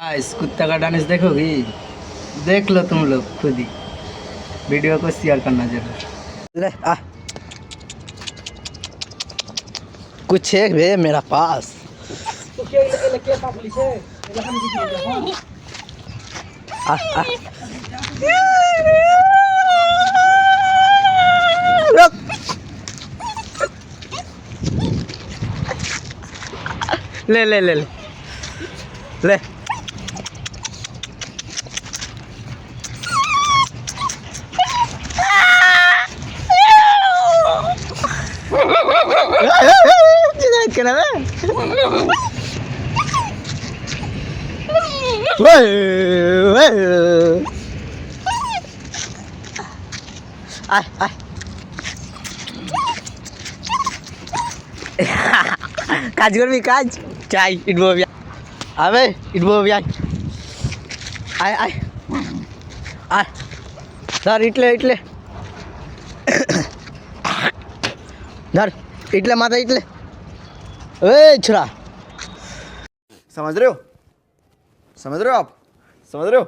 इस कुत्ता का डांस देखोगी? देख लो तुम लोग खुद ही। वीडियो को शेयर करना जरूर। ले आ, कुछ है बे मेरा पास। आ, आ। रुक। ले ले ले ले ले। Ai, ai. কাজ করবি কাজ চাই ইটবো আবে ইটবো আয় আয় আয় ধর ইটলে ইটলে धर इटले माता इटले ए छुरा समझ रहे हो आप समझ रहे हो